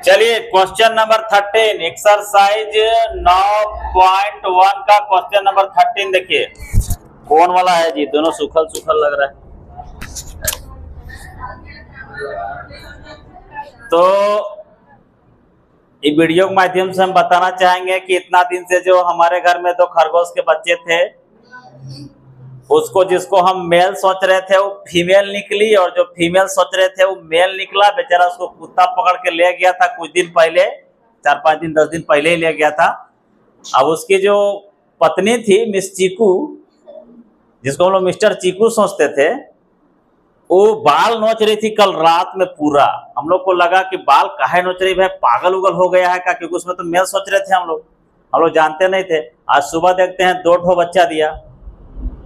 चलिए question number 13 exercise 9.1 का question number 13 देखिए। कौन वाला है जी? दोनों सूखल सूखल लग रहा है। तो इस वीडियो के माध्यम से हम बताना चाहेंगे कि इतना दिन से जो हमारे घर में 2 खरगोश के बच्चे थे, उसको जिसको हम मेल सोच रहे थे वो फीमेल निकली, और जो फीमेल सोच रहे थे वो मेल निकला। बेचारा उसको कुत्ता पकड़ के ले गया था कुछ दिन पहले, 4-5 दिन 10 दिन पहले ही ले गया था। अब उसकी जो पत्नी थी मिस चीकू, जिसको हम लोग मिस्टर चीकू सोचते थे, वो बाल नोच रही थी कल रात में पूरा। हम लोग को लगा कि बाल काहे नोच रही, भाई पागल उगल हो गया है क्या? क्योंकि उसमें तो मेल सोच रहे थे हम लोग जानते नहीं थे। आज सुबह देखते हैं 2 ठो बच्चा दिया।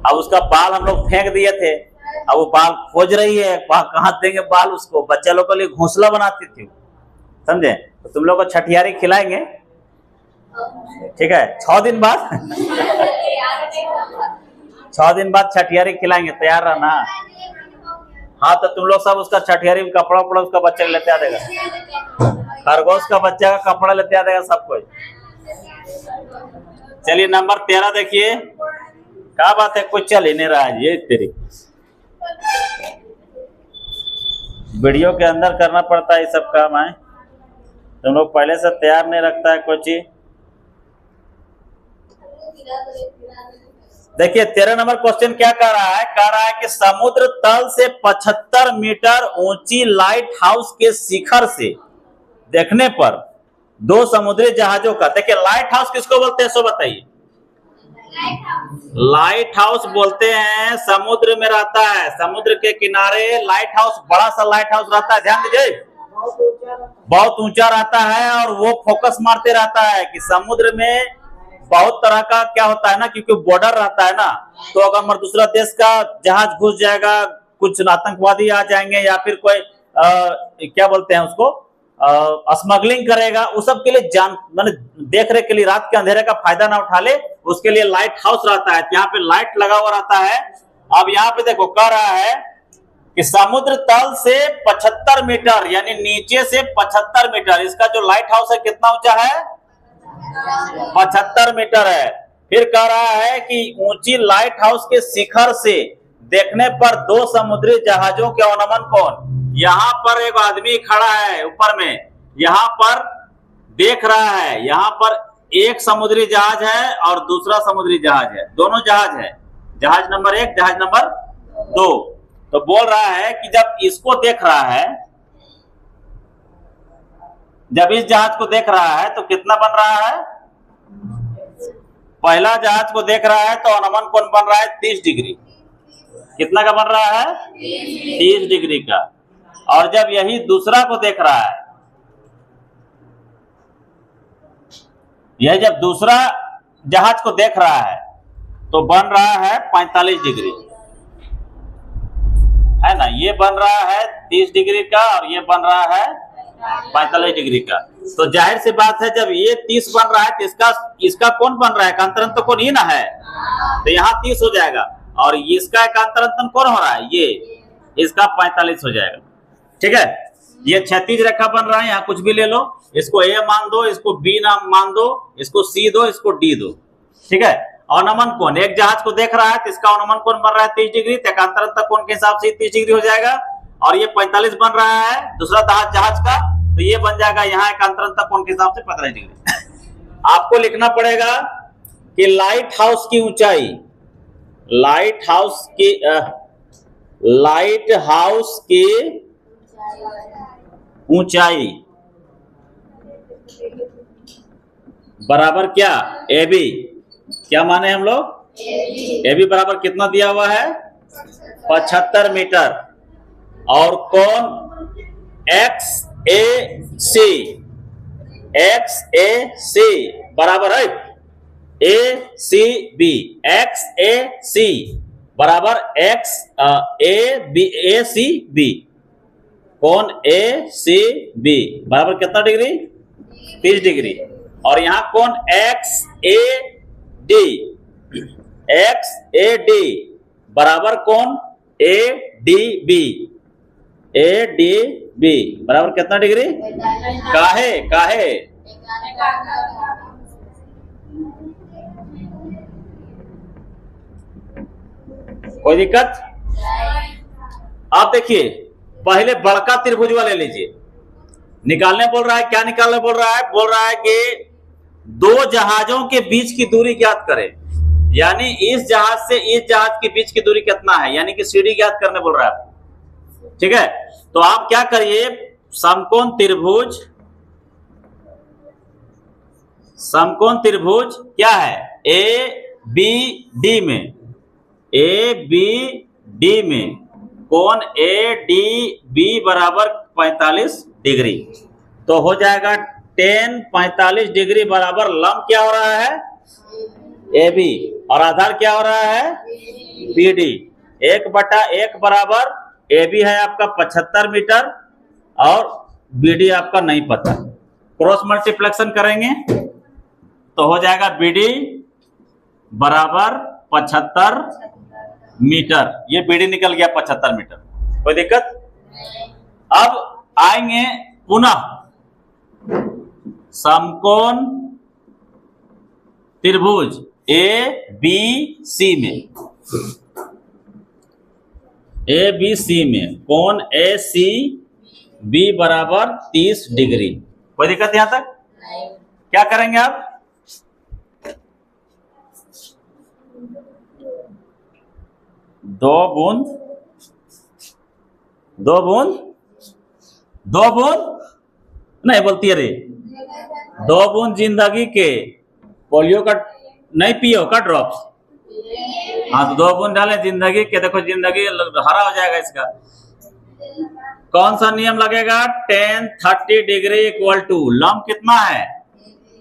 अब उसका बाल हम लोग फेंक दिए थे, अब वो बाल खोज रही है, कहाँ देंगे बाल उसको। बच्चा लोग के लिए घोंसला बनाती थी, समझे? तो तुम लोग को छठियारी खिलाएंगे, ठीक है? 6 दिन बाद 6 दिन बाद छठियारी खिलाएंगे, तैयार रहना। हाँ, तो तुम लोग सब उसका छठियारी में कपड़ा उपड़ा उसका बच्चे लेते आ देगा, खरगोश का बच्चा का कपड़ा लेते आ देगा सब कोई। चलिए नंबर 13 देखिए। क्या बात है, कुछ चल ही नहीं रहा है ये तेरी। वीडियो के अंदर करना पड़ता है ये सब काम है, तुम लोग पहले से तैयार नहीं रखता है कोई चीज। देखिए 13 नंबर क्वेश्चन क्या कह रहा है? कह रहा है कि समुद्र तल से 75 मीटर ऊंची लाइट हाउस के शिखर से देखने पर 2 समुद्री जहाजों का। देखिए लाइट हाउस किसको बोलते हैं सो बताइए। लाइट हाउस बोलते हैं समुद्र में रहता है, समुद्र के किनारे लाइट हाउस, बड़ा सा लाइट हाउस रहता है। ध्यान दीजिए, बहुत ऊंचा रहता है और वो फोकस मारते रहता है कि समुद्र में बहुत तरह का क्या होता है ना, क्योंकि बॉर्डर रहता है ना, तो अगर दूसरा देश का जहाज घुस जाएगा, कुछ आतंकवादी आ जाएंगे या फिर कोई क्या बोलते हैं उसको, स्मगलिंग करेगा, उस सब के लिए माने देख रेख के लिए, रात के अंधेरे का फायदा ना उठा ले, उसके लिए लाइट हाउस रहता है। यहाँ पे लाइट लगा हुआ रहता है। अब यहाँ पे देखो कह रहा है कि समुद्र तल से 75 मीटर यानी नीचे से 75 मीटर, इसका जो लाइट हाउस है कितना ऊंचा है? 75 मीटर है। फिर कह रहा है कि ऊंची लाइट हाउस के शिखर से देखने पर 2 समुद्री जहाजों के अनुमान कौन? यहाँ पर एक आदमी खड़ा है ऊपर में, यहाँ पर देख रहा है, यहाँ पर एक समुद्री जहाज है और दूसरा समुद्री जहाज है, दोनों जहाज है, जहाज नंबर 1 जहाज नंबर 2। तो बोल रहा है कि जब इसको देख रहा है, जब इस जहाज को देख रहा है तो कितना बन रहा है? पहला जहाज को देख रहा है तो अनुमान कौन बन रहा है? 30 डिग्री। कितना का बन रहा है? 30 डिग्री का। और जब यही दूसरा को देख रहा है, यह जब दूसरा जहाज को देख रहा है तो बन रहा है 45 डिग्री, है ना? ये बन रहा है 30 डिग्री का और ये बन रहा है 45 डिग्री का। तो जाहिर सी बात है जब ये 30 बन रहा है तो इसका कौन बन रहा है? एकांतर तो कौन? ये ना है, तो यहाँ 30 हो जाएगा। और इसका एकांतर कौन हो रहा है? ये, इसका 45 हो जाएगा। ठीक है, ये क्षैतिज रेखा बन रहा है, यहाँ कुछ भी ले लो, इसको ए मान दो, इसको बी नाम मान दो, इसको सी दो, इसको डी दो। ठीक है, अनुमान कोण, एक जहाज को देख रहा है तो इसका अनुमान कोण बन रहा है 30 डिग्री, एकांतर कोण के हिसाब से 30 डिग्री हो जाएगा। और ये 45 बन रहा है दूसरा जहाज का, तो ये बन जाएगा यहाँ एकांतर कोण के हिसाब से 45 डिग्री। आपको लिखना पड़ेगा कि लाइट हाउस की ऊंचाई, लाइट हाउस की ऊंचाई बराबर क्या? A B. क्या माने हम लोग? ए बी बराबर कितना दिया हुआ है? 75 मीटर। और कौन? एक्स ए सी बराबर है ए सी बी। एक्स ए सी बराबर एक्स ए सी बी। कौन? ए सी बी बराबर कितना डिग्री? 30 डिग्री। और यहाँ कौन? एक्स ए डी बराबर कौन? A D B. A D B बराबर कितना डिग्री? काहे काहे कोई दिक्कत? आप देखिए पहले बड़का त्रिभुज वाले लीजिए, निकालने बोल रहा है, क्या निकालने बोल रहा है? बोल रहा है कि दो जहाजों के बीच की दूरी ज्ञात करें, यानी इस जहाज से इस जहाज के बीच की दूरी कितना है, यानी कि सीडी ज्ञात करने बोल रहा है। ठीक है, तो आप क्या करिए, समकोण त्रिभुज क्या है? ए बी डी में कोण ए डी बी बराबर 45 डिग्री, तो हो जाएगा tan 45 डिग्री बराबर लंब क्या हो रहा है? ए बी, और आधार क्या हो रहा है? B D. 1/1 बराबर ए बी है आपका 75 मीटर और बी डी आपका नहीं पता, क्रॉस मल्टीप्लेक्शन करेंगे तो हो जाएगा बी डी बराबर 75 मीटर। ये बी डी निकल गया 75 मीटर, कोई दिक्कत? अब आएंगे पुनः समकोण त्रिभुज ए बी सी में कोण ए सी बी बराबर 30 डिग्री। कोई दिक्कत यहां तक? क्या करेंगे आप? दो बूंद नहीं बोलती है रे, 2 बूंद जिंदगी के पोलियो का नहीं पियो का ड्रॉप्स, हाँ तो 2 बूंद डालें जिंदगी के, देखो जिंदगी हरा हो जाएगा इसका। कौन सा नियम लगेगा? tan 30 डिग्री इक्वल टू लंब कितना है?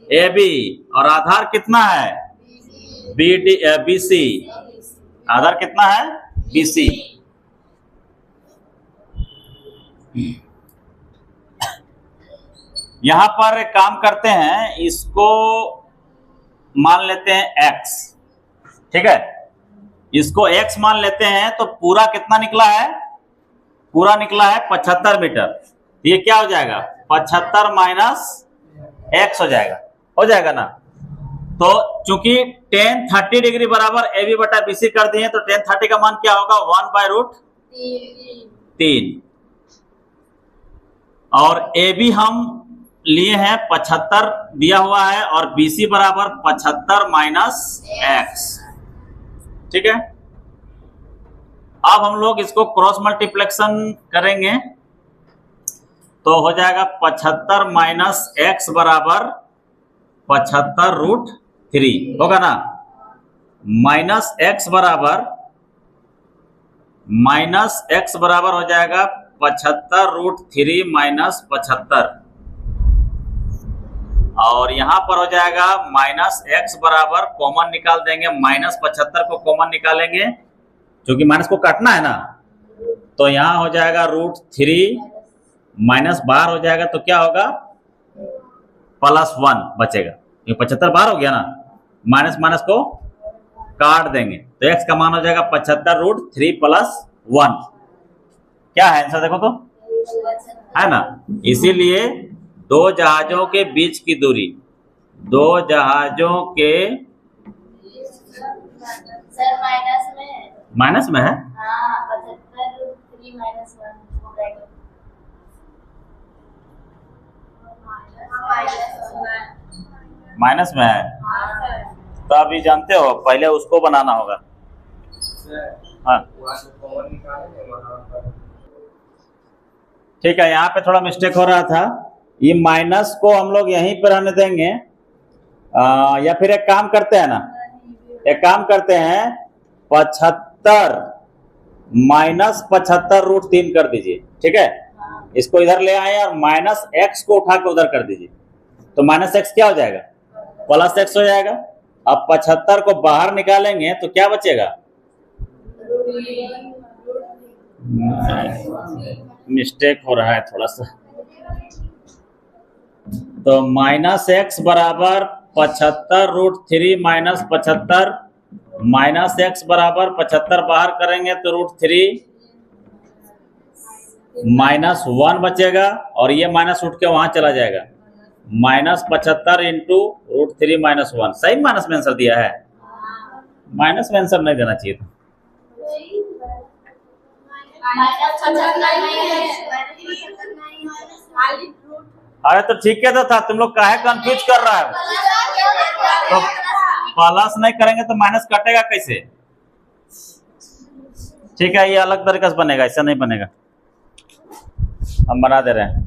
ए बी, और आधार कितना है? बी डी बी सी, आधार कितना है? B C. यहां पर एक काम करते हैं, इसको मान लेते हैं x, ठीक है, इसको x मान लेते हैं, तो पूरा कितना निकला है? पूरा निकला है 75 मीटर। ये क्या हो जाएगा? 75 माइनस x हो जाएगा ना। तो चूंकि tan 30 डिग्री बराबर ए बी बटा बी सी कर दिए, तो tan 30 का मान क्या होगा? 1/√3, और ए बी हम लिए हैं 75 दिया हुआ है, और बी सी बराबर 75 माइनस x, ठीक है। अब हम लोग इसको क्रॉस मल्टीप्लेक्शन करेंगे तो हो जाएगा 75 माइनस x बराबर 75√3 होगा ना, माइनस x बराबर हो जाएगा 75√3 माइनस 75, और यहां पर हो जाएगा माइनस x बराबर कॉमन निकाल देंगे, माइनस 75 को कॉमन निकालेंगे क्योंकि माइनस को काटना है ना, तो यहां हो जाएगा √3 माइनस बाहर हो जाएगा, तो क्या होगा? +1 बचेगा, ये 75 बाहर हो गया ना, माइनस माइनस को काट देंगे तो x का मान हो जाएगा 75√3 + 1। क्या है आंसर? देखो तो है ना। इसीलिए दो जहाजों के बीच की दूरी, दो जहाजों के सर माइनस में है, हाँ 75√3 माइनस 1 हो जाएगा, माइनस में है, तो अभी जानते हो पहले उसको बनाना होगा। हाँ ठीक है, यहाँ पे थोड़ा मिस्टेक हो रहा था, ये माइनस को हम लोग यहीं पर रहने देंगे, या फिर एक काम करते हैं ना, एक काम करते हैं 75 माइनस 75√3 कर दीजिए, ठीक है। इसको इधर ले आए और माइनस x को उठा के उधर कर दीजिए, तो माइनस x क्या हो जाएगा? +x हो जाएगा। अब 75 को बाहर निकालेंगे तो क्या बचेगा? मिस्टेक हो रहा है थोड़ा सा, तो माइनस x बराबर 75√3 माइनस 75, माइनस x बराबर 75 बाहर करेंगे तो √3 -1 बचेगा और ये माइनस उठ के वहां चला जाएगा। -75 इंटू √3 - 1। सही माइनस में आंसर दिया है, माइनस में आंसर नहीं देना चाहिए था। अरे तो ठीक है तो था, तुम लोग काहे कंफ्यूज कर रहा है? तो प्लस नहीं करेंगे तो माइनस कटेगा कैसे? ठीक है, ये अलग तरीके से बनेगा, ऐसा नहीं बनेगा। हम बना दे रहे हैं।